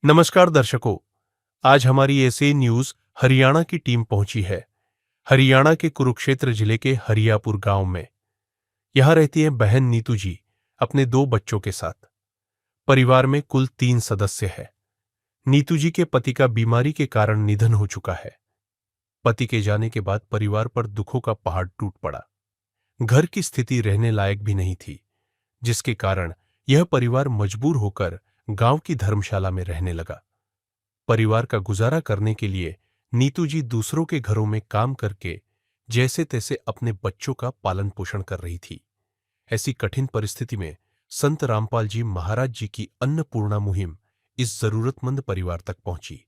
नमस्कार दर्शकों, आज हमारी ऐसे न्यूज हरियाणा की टीम पहुंची है। हरियाणा के कुरुक्षेत्र जिले के हरियापुर गांव में यहां रहती हैं बहन नीतू जी अपने 2 बच्चों के साथ। परिवार में कुल 3 सदस्य हैं। नीतू जी के पति का बीमारी के कारण निधन हो चुका है। पति के जाने के बाद परिवार पर दुखों का पहाड़ टूट पड़ा। घर की स्थिति रहने लायक भी नहीं थी, जिसके कारण यह परिवार मजबूर होकर गांव की धर्मशाला में रहने लगा। परिवार का गुजारा करने के लिए नीतू जी दूसरों के घरों में काम करके जैसे तैसे अपने बच्चों का पालन पोषण कर रही थी। ऐसी कठिन परिस्थिति में संत रामपाल जी महाराज जी की अन्नपूर्णा मुहिम इस जरूरतमंद परिवार तक पहुंची।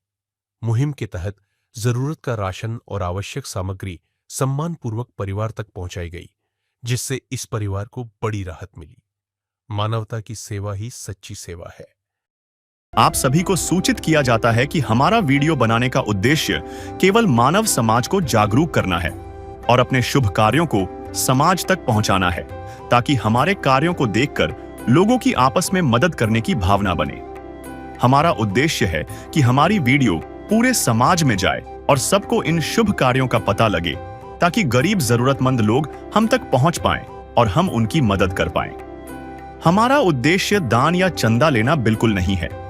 मुहिम के तहत जरूरत का राशन और आवश्यक सामग्री सम्मानपूर्वक परिवार तक पहुंचाई गई, जिससे इस परिवार को बड़ी राहत मिली। मानवता की सेवा ही सच्ची सेवा है। आप सभी को सूचित किया जाता है कि हमारा वीडियो बनाने का उद्देश्य केवल मानव समाज को जागरूक करना है और अपने शुभ कार्यों को समाज तक पहुंचाना है, ताकि हमारे कार्यों को देखकर लोगों की आपस में मदद करने की भावना बने। हमारा उद्देश्य है कि हमारी वीडियो पूरे समाज में जाए और सबको इन शुभ कार्यों का पता लगे, ताकि गरीब जरूरतमंद लोग हम तक पहुंच पाएं और हम उनकी मदद कर पाएं। हमारा उद्देश्य दान या चंदा लेना बिल्कुल नहीं है।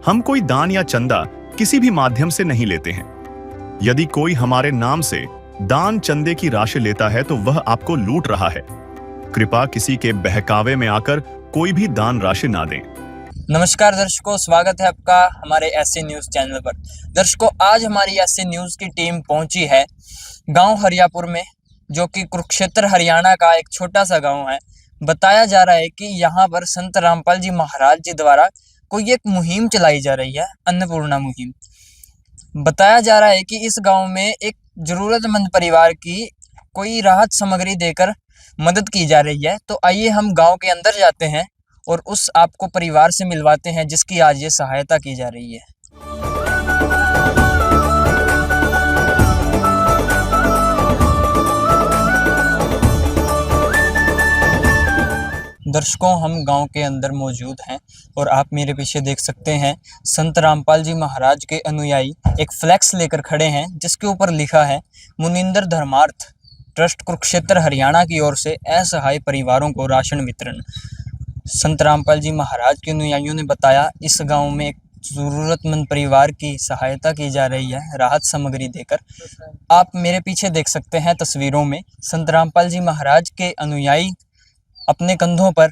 हम कोई दान या चंदा किसी भी माध्यम से नहीं लेते हैं। यदि कोई हमारे नाम से दान चंदे की राशि लेता है तो वह आपको लूट रहा है। कृपया किसी के बहकावे में आकर कोई भी दान राशि ना दें। नमस्कार दर्शकों, स्वागत है आपका हमारे ऐसे न्यूज चैनल पर। दर्शकों, आज हमारी ऐसे न्यूज की टीम पहुंची है गांव हरियापुर में, जो कि कुरुक्षेत्र हरियाणा का एक छोटा सा गांव है। बताया जा रहा है कि यहाँ पर संत रामपाल जी महाराज जी द्वारा कोई एक मुहिम चलाई जा रही है, अन्नपूर्णा मुहिम। बताया जा रहा है कि इस गांव में एक जरूरतमंद परिवार की कोई राहत सामग्री देकर मदद की जा रही है। तो आइए हम गांव के अंदर जाते हैं और उस आपको परिवार से मिलवाते हैं जिसकी आज ये सहायता की जा रही है। दर्शकों, हम गांव के अंदर मौजूद हैं और आप मेरे पीछे देख सकते हैं संत रामपाल जी महाराज के अनुयायी एक फ्लैक्स लेकर खड़े हैं, जिसके ऊपर लिखा है मुनिंदर धर्मार्थ ट्रस्ट कुरुक्षेत्र हरियाणा की ओर से असहाय परिवारों को राशन वितरण। संत रामपाल जी महाराज के अनुयायियों ने बताया इस गांव में एक जरूरतमंद परिवार की सहायता की जा रही है राहत सामग्री देकर। आप मेरे पीछे देख सकते हैं तस्वीरों में संत रामपाल जी महाराज के अनुयायी अपने कंधों पर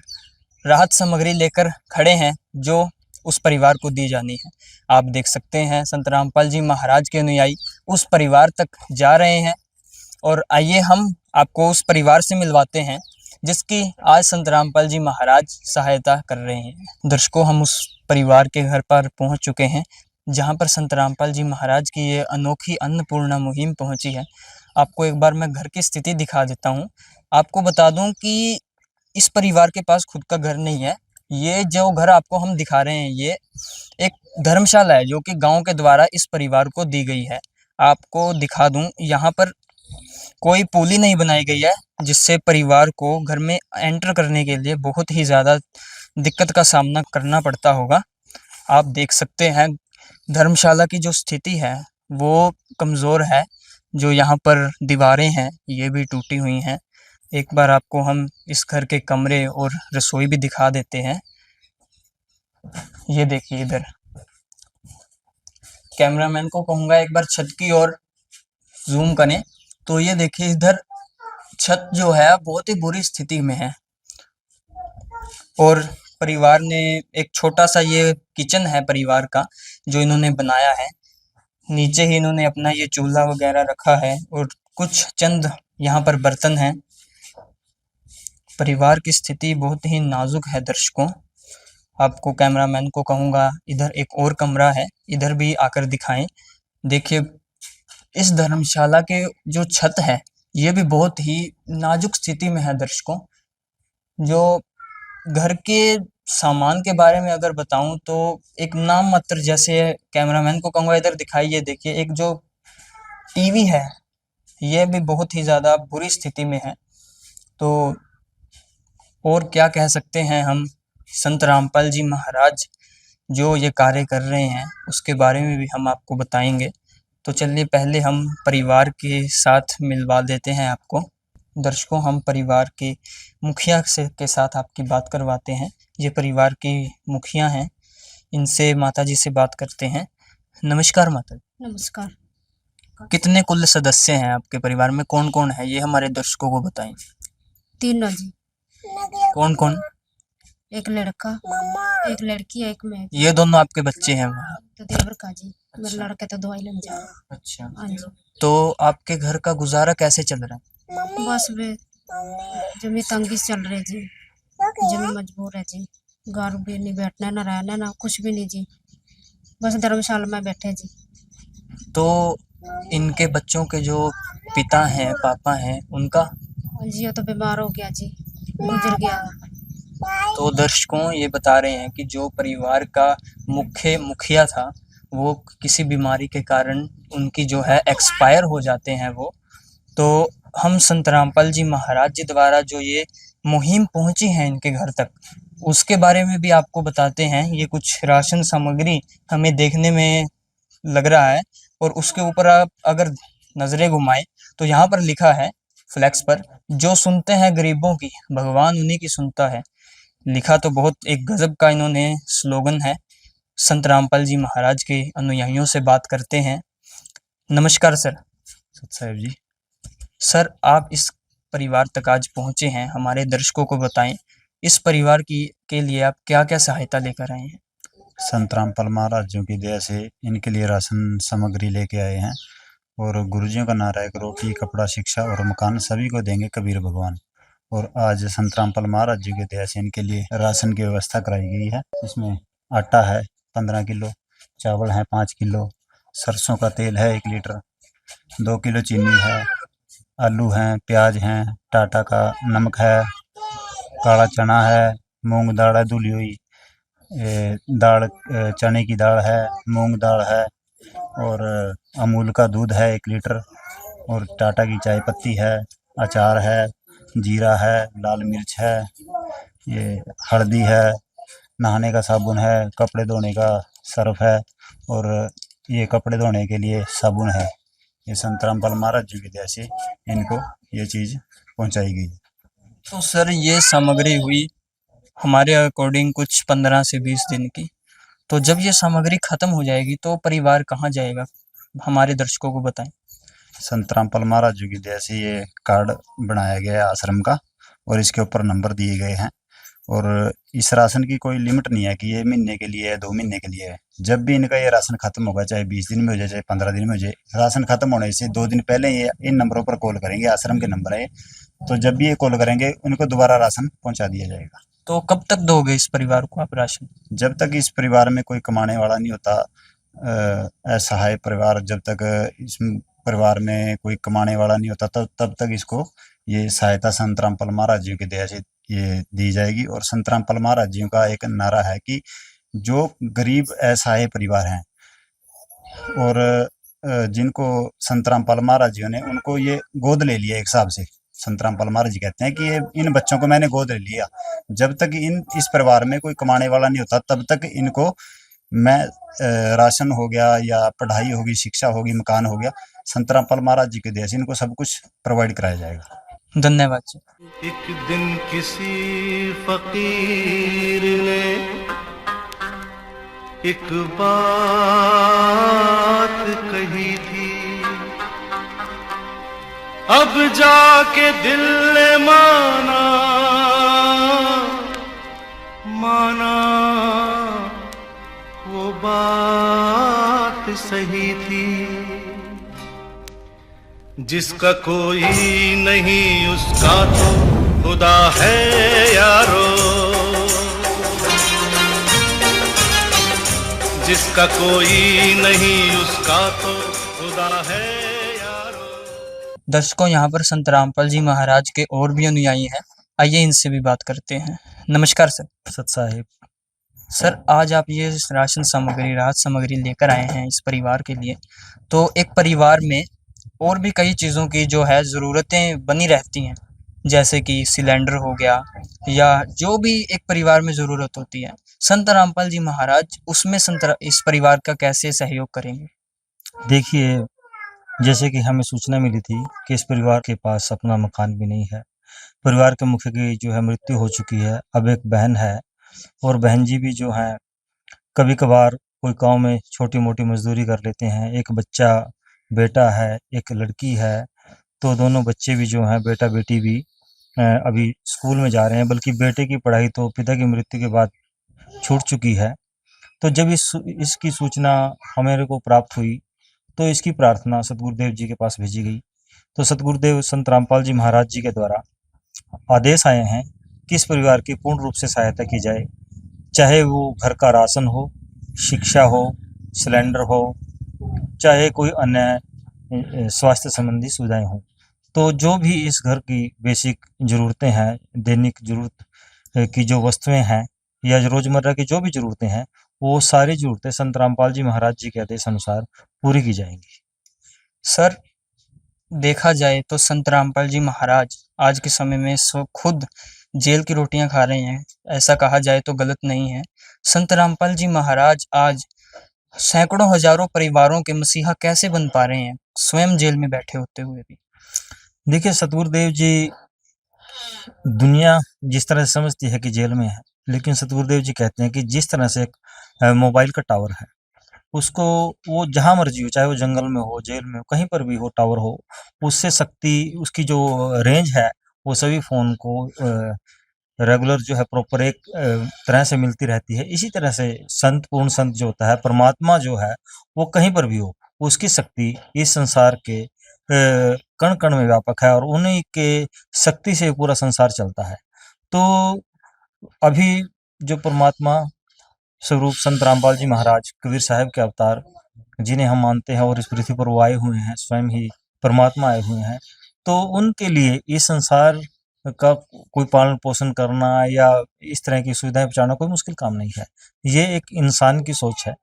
राहत सामग्री लेकर खड़े हैं, जो उस परिवार को दी जानी है। आप देख सकते हैं संत रामपाल जी महाराज के अनुयायी उस परिवार तक जा रहे हैं और आइए हम आपको उस परिवार से मिलवाते हैं जिसकी आज संत रामपाल जी महाराज सहायता कर रहे हैं। दर्शकों, हम उस परिवार के घर पर पहुंच चुके हैं जहां पर संत रामपाल जी महाराज की ये अनोखी अन्नपूर्णा मुहिम पहुंची है। आपको एक बार मैं घर की स्थिति दिखा देता हूं। आपको बता दूं कि इस परिवार के पास खुद का घर नहीं है। ये जो घर आपको हम दिखा रहे हैं ये एक धर्मशाला है, जो कि गांव के द्वारा इस परिवार को दी गई है। आपको दिखा दूं, यहाँ पर कोई पुली नहीं बनाई गई है, जिससे परिवार को घर में एंटर करने के लिए बहुत ही ज़्यादा दिक्कत का सामना करना पड़ता होगा। आप देख सकते हैं धर्मशाला की जो स्थिति है वो कमज़ोर है। जो यहाँ पर दीवारें हैं ये भी टूटी हुई हैं। एक बार आपको हम इस घर के कमरे और रसोई भी दिखा देते हैं। ये देखिए, इधर कैमरामैन को कहूँगा एक बार छत की ओर जूम करें तो ये देखिए, इधर छत जो है बहुत ही बुरी स्थिति में है और परिवार ने एक छोटा सा ये किचन है परिवार का जो इन्होंने बनाया है। नीचे ही इन्होंने अपना ये चूल्हा वगैरह रखा है और कुछ चंद यहाँ पर बर्तन हैं। परिवार की स्थिति बहुत ही नाजुक है। दर्शकों, आपको कैमरामैन को कहूँगा इधर एक और कमरा है, इधर भी आकर दिखाएं। देखिए, इस धर्मशाला के जो छत है ये भी बहुत ही नाजुक स्थिति में है। दर्शकों, जो घर के सामान के बारे में अगर बताऊं तो एक नाम मात्र, जैसे कैमरामैन को कहूँगा इधर दिखाइए, देखिए एक जो टीवी है ये भी बहुत ही ज़्यादा बुरी स्थिति में है। तो और क्या कह सकते हैं हम संत रामपाल जी महाराज जो ये कार्य कर रहे हैं उसके बारे में भी हम आपको बताएंगे। तो चलिए पहले हम परिवार के साथ मिलवा देते हैं आपको। दर्शकों, हम परिवार के मुखिया से के साथ आपकी बात करवाते हैं। ये परिवार की मुखिया हैं, इनसे माताजी से बात करते हैं। नमस्कार माताजी। नमस्कार। कितने कुल सदस्य हैं आपके परिवार में, कौन कौन है, ये हमारे दर्शकों को बताएं। 3 जी। कौन कौन? एक लड़का, एक लड़की, एक मैं। ये दोनों आपके बच्चे हैं? तो देवर का जी। मेरे अच्छा। लड़के तो दवाई लग जा। अच्छा। हाँ जी। तो आपके घर का गुजारा कैसे चल रहा है? बस वे जमी तंगी से चल रहे जी। जमी मजबूर है जी। घर भी नहीं बैठना, ना रहना, ना कुछ भी नहीं जी। बस धर्मशाला में बैठे जी। तो इनके बच्चों के जो पिता हैं, पापा हैं, उनका? जी वो तो बीमार हो गया जी, गुजर गया। तो दर्शकों, ये बता रहे हैं कि जो परिवार का मुखिया था वो किसी बीमारी के कारण उनकी जो है एक्सपायर हो जाते हैं वो। तो हम संत रामपाल जी महाराज जी द्वारा जो ये मुहिम पहुंची है इनके घर तक, उसके बारे में भी आपको बताते हैं। ये कुछ राशन सामग्री हमें देखने में लग रहा है, और उसके ऊपर आप अगर नजरें घुमाएं तो यहाँ पर लिखा है फ्लैक्स पर, जो सुनते हैं गरीबों की भगवान उन्हीं की सुनता है। लिखा तो बहुत एक गजब का इन्होंने स्लोगन है। संत रामपाल जी महाराज के अनुयायियों से बात करते हैं। नमस्कार सर। सत साहेब जी। सर, आप इस परिवार तक आज पहुंचे हैं, हमारे दर्शकों को बताएं इस परिवार की के लिए आप क्या क्या सहायता लेकर आए हैं? संत रामपाल महाराजों की दया से इनके लिए राशन सामग्री लेके आए हैं, और गुरुजियों का नारा है कि रोटी, कपड़ा, शिक्षा और मकान सभी को देंगे कबीर भगवान। और आज संत रामपाल महाराज जी की दया से इनके लिए राशन की व्यवस्था कराई गई है। इसमें आटा है 15 किलो, चावल है 5 किलो, सरसों का तेल है 1 लीटर, 2 किलो चीनी है, आलू हैं, प्याज हैं, टाटा का नमक है, काला चना है, मूंग दाल है धुली हुई, दाल चने की दाल है, मूंग दाल है, और अमूल का दूध है 1 लीटर, और टाटा की चाय पत्ती है, अचार है, जीरा है, लाल मिर्च है, ये हल्दी है, नहाने का साबुन है, कपड़े धोने का सर्फ है, और ये कपड़े धोने के लिए साबुन है। ये संत रामपाल महाराज जी की दया से इनको ये चीज़ पहुंचाई गई। तो सर, ये सामग्री हुई हमारे अकॉर्डिंग कुछ 15 से 20 दिन की। तो जब ये सामग्री खत्म हो जाएगी तो परिवार कहाँ जाएगा, हमारे दर्शकों को बताएं। संत रामपाल महाराज जी की दया से ये कार्ड बनाया गया है आश्रम का, और इसके ऊपर नंबर दिए गए हैं। और इस राशन की कोई लिमिट नहीं है कि ये महीने के लिए है, 2 महीने के लिए है। जब भी इनका ये राशन खत्म होगा, चाहे 20 दिन में हो जाए, चाहे 15 दिन में हो जाए, राशन खत्म होने से 2 दिन पहले ये इन नंबरों पर कॉल करेंगे। आश्रम के नंबर है, तो जब भी ये कॉल करेंगे उनको दोबारा राशन पहुंचा दिया जाएगा। तो कब तक दोगे इस परिवार को आप राशन? जब तक इस परिवार में कोई कमाने वाला नहीं होता, असहाय परिवार, जब तक इस परिवार में कोई कमाने वाला नहीं होता, तब तक इसको ये सहायता संत रामपाल महाराज जी की दया से ये दी जाएगी। और संत रामपाल महाराज जी का एक नारा है कि जो गरीब असहाय परिवार हैं और जिनको संत रामपाल महाराज जी ने उनको ये गोद ले लिया, एक हिसाब से संत रामपाल महाराज जी कहते हैं कि ये इन बच्चों को मैंने गोद ले लिया। जब तक इस परिवार में कोई कमाने वाला नहीं होता, तब तक इनको मैं राशन हो गया, या पढ़ाई होगी, शिक्षा होगी, मकान हो गया, संत रामपाल महाराज जी के दया से इनको सब कुछ प्रोवाइड कराया जाएगा। धन्यवाद जी। एक दिन किसी फकीर ने एक बात कही थी, अब जाके दिल ने माना वो बात सही थी। जिसका कोई नहीं उसका तो खुदा है यारो, जिसका कोई नहीं उसका तो खुदा है यारो। दर्शकों, यहाँ पर संत रामपाल जी महाराज के और भी अनुयायी हैं, आइए इनसे भी बात करते हैं। नमस्कार सर। सत साहिब। सर, आज आप ये राशन सामग्री, राहत सामग्री लेकर आए हैं इस परिवार के लिए। तो एक परिवार में और भी कई चीज़ों की जो है ज़रूरतें बनी रहती हैं, जैसे कि सिलेंडर हो गया या जो भी एक परिवार में ज़रूरत होती है, संत रामपाल जी महाराज उसमें इस परिवार का कैसे सहयोग करेंगे? देखिए, जैसे कि हमें सूचना मिली थी कि इस परिवार के पास अपना मकान भी नहीं है। परिवार के मुखिया की जो है मृत्यु हो चुकी है। अब एक बहन है और बहन जी भी जो हैं कभी-कभार कोई गाँव में छोटी-मोटी मज़दूरी कर लेते हैं। एक बच्चा बेटा है, एक लड़की है, तो दोनों बच्चे भी जो हैं बेटा-बेटी भी अभी स्कूल में जा रहे हैं, बल्कि बेटे की पढ़ाई तो पिता की मृत्यु के बाद छूट चुकी है। तो जब इसकी सूचना हमारे को प्राप्त हुई, तो इसकी प्रार्थना सतगुरुदेव जी के पास भेजी गई। तो सतगुरुदेव संत रामपाल जी महाराज जी के द्वारा आदेश आए हैं कि इस परिवार की पूर्ण रूप से सहायता की जाए, चाहे वो घर का राशन हो, शिक्षा हो, सिलेंडर हो, चाहे कोई अन्य स्वास्थ्य संबंधी सुविधाएं हों। तो जो भी इस घर की बेसिक ज़रूरतें हैं, दैनिक ज़रूरत की जो वस्तुएं हैं या रोज़मर्रा की जो भी ज़रूरतें हैं, वो सारी ज़रूरतें संत रामपाल जी महाराज जी के आदेश अनुसार पूरी की जाएंगी। सर, देखा जाए तो संत रामपाल जी महाराज आज के समय में खुद जेल की रोटियां खा रहे हैं, ऐसा कहा जाए तो गलत नहीं है। संत रामपाल जी महाराज आज सैकड़ों हजारों परिवारों के मसीहा कैसे बन पा रहे हैं, स्वयं जेल में बैठे होते हुए भी? देखिए, सतगुरुदेव जी दुनिया जिस तरह से समझती है कि जेल में है, लेकिन सतगुरुदेव जी कहते हैं कि जिस तरह से एक मोबाइल का टावर है, उसको वो जहाँ मर्जी हो, चाहे वो जंगल में हो, जेल में हो, कहीं पर भी हो टावर हो, उससे शक्ति उसकी जो रेंज है, वो सभी फ़ोन को रेगुलर जो है प्रॉपर एक तरह से मिलती रहती है। इसी तरह से संत, पूर्ण संत जो होता है, परमात्मा जो है, वो कहीं पर भी हो, उसकी शक्ति इस संसार के कण-कण में व्यापक है और उन्हीं के शक्ति से पूरा संसार चलता है। तो अभी जो परमात्मा स्वरूप संत रामपाल जी महाराज, कबीर साहब के अवतार, जिन्हें हम मानते हैं और इस पृथ्वी पर वो आए हुए हैं, स्वयं ही परमात्मा आए हुए हैं, तो उनके लिए इस संसार का कोई पालन-पोषण करना या इस तरह की सुविधाएँ पहुँचाना कोई मुश्किल काम नहीं है। ये एक इंसान की सोच है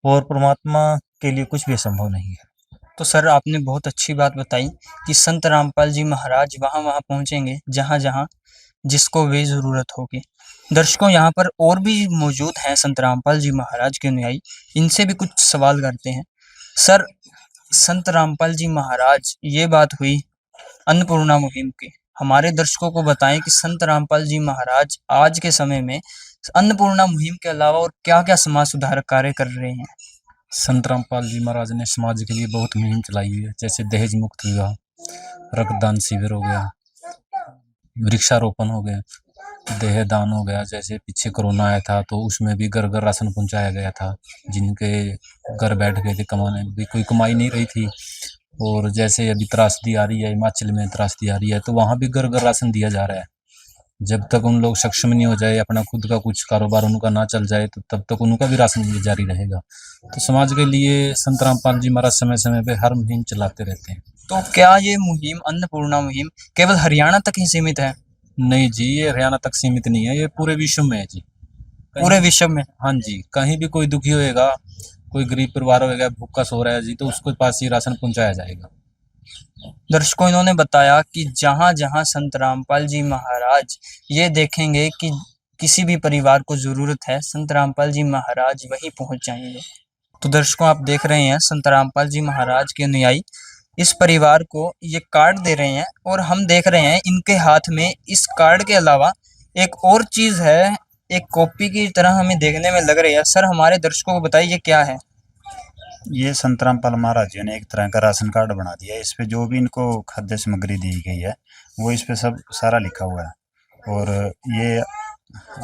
और परमात्मा के लिए कुछ भी असंभव नहीं है। तो सर, आपने बहुत अच्छी बात बताई कि संत रामपाल जी महाराज वहाँ-वहाँ पहुँचेंगे जहाँ-जहाँ जिसको भी ज़रूरत होगी। दर्शकों, यहाँ पर और भी मौजूद हैं संत रामपाल जी महाराज के अनुयायी, इनसे भी कुछ सवाल करते हैं। सर, संत रामपाल जी महाराज, ये बात हुई अन्नपूर्णा मुहिम की। हमारे दर्शकों को बताएं कि संत रामपाल जी महाराज आज के समय में अन्नपूर्णा मुहिम के अलावा और क्या-क्या समाज सुधारक कार्य कर रहे हैं? संत रामपाल जी महाराज ने समाज के लिए बहुत मुहिम चलाई हुई है, जैसे दहेज मुक्त विवाह, रक्तदान शिविर हो गया, वृक्षारोपण हो गया, देह दान हो गया। जैसे पीछे कोरोना आया था तो उसमें भी घर घर राशन पहुंचाया गया था, जिनके घर बैठ गए थे, कमाने भी कोई कमाई नहीं रही थी। और जैसे अभी त्रासदी आ रही है, हिमाचल में त्रासदी आ रही है, तो वहाँ भी घर घर राशन दिया जा रहा है। जब तक उन लोग सक्षम नहीं हो जाए, अपना खुद का कुछ कारोबार उनका ना चल जाए, तो तब तक उनका भी राशन ये जारी रहेगा। तो समाज के लिए संत रामपाल जी महाराज समय समय पे हर मुहिम चलाते रहते हैं। तो क्या ये मुहिम, अन्नपूर्णा मुहिम, केवल हरियाणा तक ही सीमित है? नहीं जी, ये हरियाणा तक सीमित नहीं है, ये पूरे विश्व में है जी। पूरे विश्व में? हाँ जी, कहीं भी कोई दुखी होएगा, कोई गरीब परिवार होएगा, भूखा सो रहा है जी, तो उसके पास ही राशन पहुंचाया जाएगा। दर्शकों, इन्होंने बताया कि जहाँ-जहाँ संत रामपाल जी महाराज ये देखेंगे कि किसी भी परिवार को ज़रूरत है, संत रामपाल जी महाराज वहीं पहुँच जाएंगे। तो दर्शकों, आप देख रहे हैं संत रामपाल जी महाराज के अनुयायी इस परिवार को ये कार्ड दे रहे हैं और हम देख रहे हैं इनके हाथ में इस कार्ड के अलावा एक और चीज़ है, एक कॉपी की तरह हमें देखने में लग रही है। सर, हमारे दर्शकों को बताइए ये क्या है? ये संत रामपाल महाराज जी ने एक तरह का राशन कार्ड बना दिया है। इस पे जो भी इनको खाद्य सामग्री दी गई है, वो इस पे सब सारा लिखा हुआ है और ये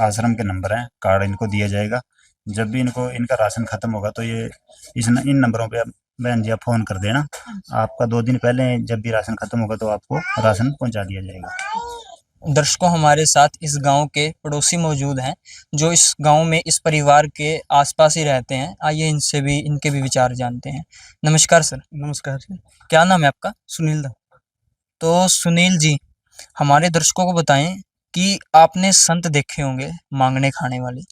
आश्रम के नंबर हैं, कार्ड इनको दिया जाएगा। जब भी इनको इनका राशन खत्म होगा तो ये इन नंबरों पे आप बहन जी आप फ़ोन कर देना। आपका 2 दिन पहले जब भी राशन खत्म होगा तो आपको राशन पहुँचा दिया जाएगा। दर्शकों, हमारे साथ इस गांव के पड़ोसी मौजूद हैं जो इस गांव में इस परिवार के आसपास ही रहते हैं। आइए इनसे भी, इनके भी विचार जानते हैं। नमस्कार सर। नमस्कार जी। क्या नाम है आपका? सुनील दा। तो सुनील जी, हमारे दर्शकों को बताएं कि आपने संत देखे होंगे मांगने खाने वाले,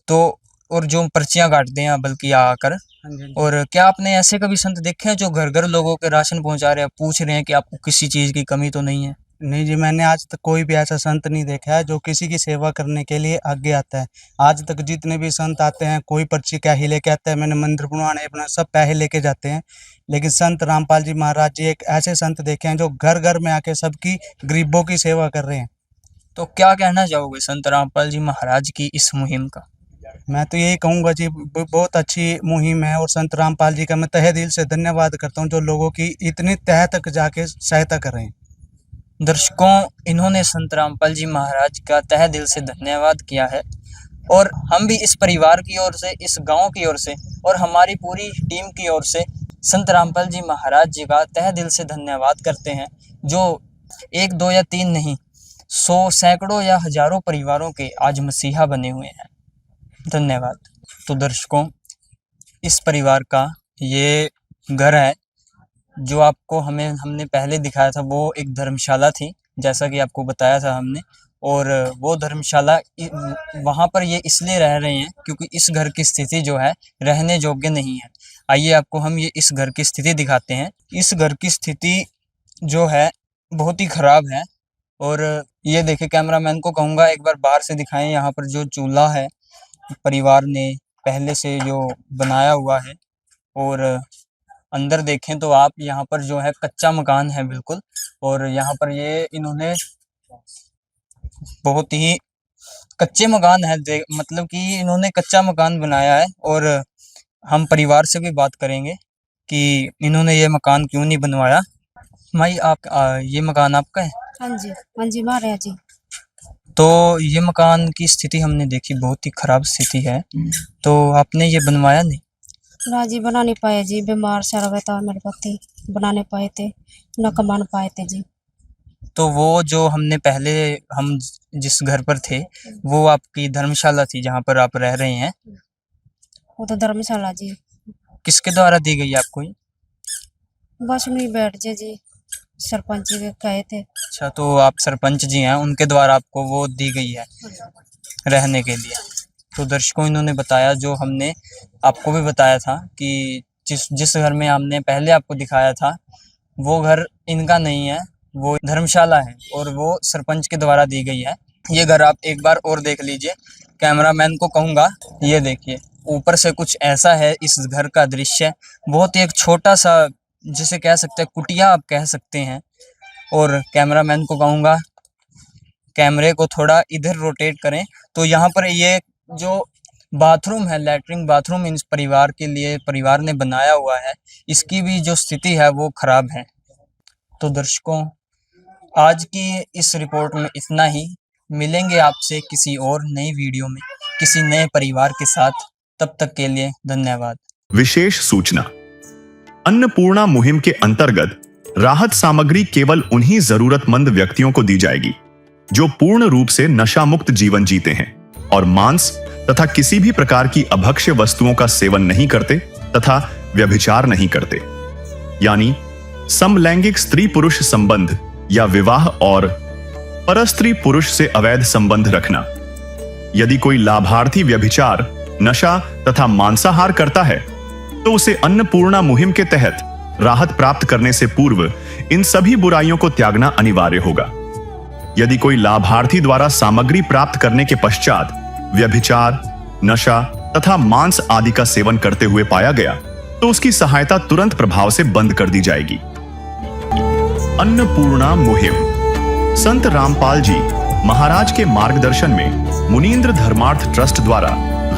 तो और जो पर्चियां काटते हैं बल्कि आकर, हाँ जी। और क्या आपने ऐसे कभी संत देखे हैं जो घर घर लोगों के राशन पहुंचा रहे हैं, पूछ रहे हैं कि आपको किसी चीज़ की कमी तो नहीं है? नहीं जी, मैंने आज तक कोई भी ऐसा संत नहीं देखा है जो किसी की सेवा करने के लिए आगे आता है। आज तक जितने भी संत आते हैं, कोई पर्ची क्या ही लेके आता है, मैंने मंदिर बनवाना है अपना, सब पैसे लेके जाते हैं। लेकिन संत रामपाल जी महाराज जी एक ऐसे संत देखे हैं जो घर घर में आके सबकी गरीबों की सेवा कर रहे हैं। तो क्या कहना चाहोगे संत रामपाल जी महाराज की इस मुहिम का? मैं तो यही कहूँगा जी, बहुत अच्छी मुहिम है और संत रामपाल जी का मैं तहे दिल से धन्यवाद करता हूँ जो लोगों की इतनी तह तक जाके सहायता कर रहे हैं। दर्शकों, इन्होंने संत रामपाल जी महाराज का तहे दिल से धन्यवाद किया है और हम भी इस परिवार की ओर से, इस गांव की ओर से और हमारी पूरी टीम की ओर से संत रामपाल जी महाराज जी का तहे दिल से धन्यवाद करते हैं, जो 1 2 या 3 नहीं, 100 सैकड़ों या हजारों परिवारों के आज मसीहा बने हुए हैं। धन्यवाद। तो दर्शकों, इस परिवार का ये घर है जो आपको हमने पहले दिखाया था, वो एक धर्मशाला थी जैसा कि आपको बताया था हमने, और वो धर्मशाला वहाँ पर ये इसलिए रह रहे हैं क्योंकि इस घर की स्थिति जो है रहने योग्य नहीं है। आइए आपको हम ये इस घर की स्थिति दिखाते हैं। इस घर की स्थिति जो है बहुत ही खराब है और ये देखिए, कैमरामैन को कहूँगा एक बार बाहर से दिखाएं। यहाँ पर जो चूल्हा है परिवार ने पहले से जो बनाया हुआ है, और अंदर देखें तो आप, यहाँ पर जो है कच्चा मकान है बिल्कुल, और यहाँ पर ये इन्होंने बहुत ही कच्चे मकान है, मतलब कि इन्होंने कच्चा मकान बनाया है। और हम परिवार से भी बात करेंगे कि इन्होंने ये मकान क्यों नहीं बनवाया। माई, आप ये मकान आपका है? हाँ जी महाराज जी। तो ये मकान की स्थिति हमने देखी, बहुत ही खराब स्थिति है, तो आपने ये बनवाया नहीं? ना जी, बना नहीं पाए जी, बीमार सा रहा था मेरे पति, बना नहीं पाए थे, न कमा पाए थे जी। तो वो जो हमने पहले, हम जिस घर पर थे, वो आपकी धर्मशाला थी जहाँ पर आप रह रहे हैं? वो तो धर्मशाला जी। किसके द्वारा दी गई आपको ये? बस नहीं बैठ जे जी, सरपंच जी कहे थे। अच्छा, तो आप सरपंच जी हैं, उनके द्वारा आपको वो दी गई है रहने के लिए। तो दर्शकों, इन्होंने बताया, जो हमने आपको भी बताया था कि जिस घर में हमने पहले आपको दिखाया था, वो घर इनका नहीं है, वो धर्मशाला है और वो सरपंच के द्वारा दी गई है। ये घर आप एक बार और देख लीजिए। कैमरामैन को कहूँगा, ये देखिए ऊपर से कुछ ऐसा है इस घर का दृश्य। बहुत ही एक छोटा सा, जिसे कह सकते हैं कुटिया आप कह सकते हैं। और कैमरामैन को कहूँगा कैमरे को थोड़ा इधर रोटेट करें, तो यहाँ पर ये जो बाथरूम है, लैट्रिन बाथरूम इस परिवार के लिए परिवार ने बनाया हुआ है, इसकी भी जो स्थिति है वो खराब है। तो दर्शकों, आज की इस रिपोर्ट में इतना ही। मिलेंगे आपसे किसी और नई वीडियो में, किसी नए परिवार के साथ। तब तक के लिए धन्यवाद। विशेष सूचना: अन्नपूर्णा मुहिम के अंतर्गत राहत सामग्री केवल उन्हीं जरूरतमंद व्यक्तियों को दी जाएगी जो पूर्ण रूप से नशा मुक्त जीवन जीते हैं और मांस तथा किसी भी प्रकार की अभक्ष्य वस्तुओं का सेवन नहीं करते तथा व्यभिचार नहीं करते, यानी समलैंगिक स्त्री पुरुष संबंध या विवाह और परस्त्री पुरुष से अवैध संबंध रखना। यदि कोई लाभार्थी व्यभिचार, नशा तथा मांसाहार करता है तो उसे अन्नपूर्णा मुहिम के तहत राहत प्राप्त करने से पूर्व इन सभी बुराइयों को त्यागना अनिवार्य होगा। यदि कोई लाभार्थी द्वारा सामग्री प्राप्त करने के पश्चात व्यभिचार, नशा तथा मांस आदि का सेवन करते हुए पाया गया तो उसकी सहायता तुरंत प्रभाव से बंद कर दी जाएगी। अन्नपूर्णा मुहिम संत रामपाल जी महाराज के मार्गदर्शन में मुनींद्र धर्मार्थ ट्रस्ट द्वारा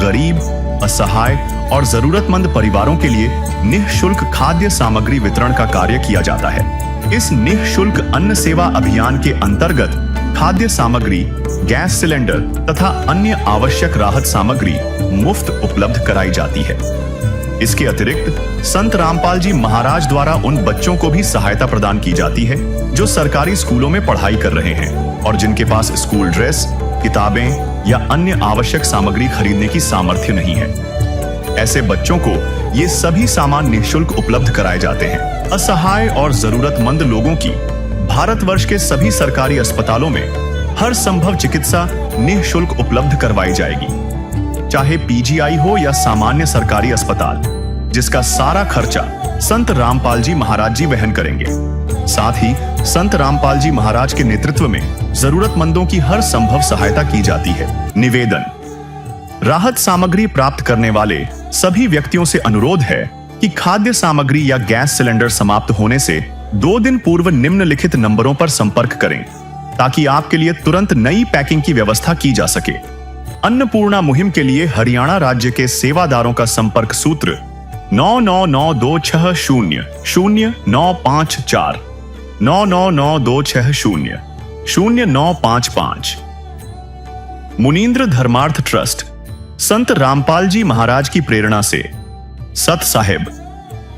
गरीब, असहाय और जरूरतमंद परिवारों के लिए निःशुल्क खाद्य सामग्री वितरण का कार्य किया जाता है। इस निःशुल्क अन्न सेवा अभियान के अंतर्गत खाद्य सामग्री, गैस सिलेंडर तथा अन्य आवश्यक राहत सामग्री मुफ्त उपलब्ध कराई जाती है। इसके अतिरिक्त संत रामपाल जी महाराज द्वारा उन बच्चों को भी सहायता प्रदान की जाती है जो सरकारी स्कूलों में पढ़ाई कर रहे हैं और जिनके पास स्कूल ड्रेस, किताबें या अन्य आवश्यक सामग्री खरीदने की सामर्थ्य नहीं है। ऐसे बच्चों को ये सभी सामान निःशुल्क उपलब्ध कराए जाते हैं। असहाय और जरूरतमंद लोगों की भारतवर्ष के सभी सरकारी अस्पतालों में हर संभव चिकित्सा निःशुल्क उपलब्ध करवाई जाएगी, चाहे पीजीआई हो या सामान्य सरकारी अस्पताल। जिसका सारा खर्चा संत रामपाल जी महाराज जी वहन करेंगे। साथ ही संत रामपाल जी महाराज के नेतृत्व में जरूरतमंदों की हर संभव सहायता की जाती है। निवेदन, राहत सामग्री प्राप्त करने वाले सभी व्यक्तियों से अनुरोध है कि खाद्य सामग्री या गैस सिलेंडर समाप्त होने से 2 दिन पूर्व निम्नलिखित नंबरों पर संपर्क करें ताकि आपके लिए तुरंत नई पैकिंग की व्यवस्था की जा सके। अन्नपूर्णा मुहिम के लिए हरियाणा राज्य के सेवादारों का संपर्क सूत्र 9992600954 9992600955। मुनींद्र धर्मार्थ ट्रस्ट संत रामपाल जी महाराज की प्रेरणा से सत साहिब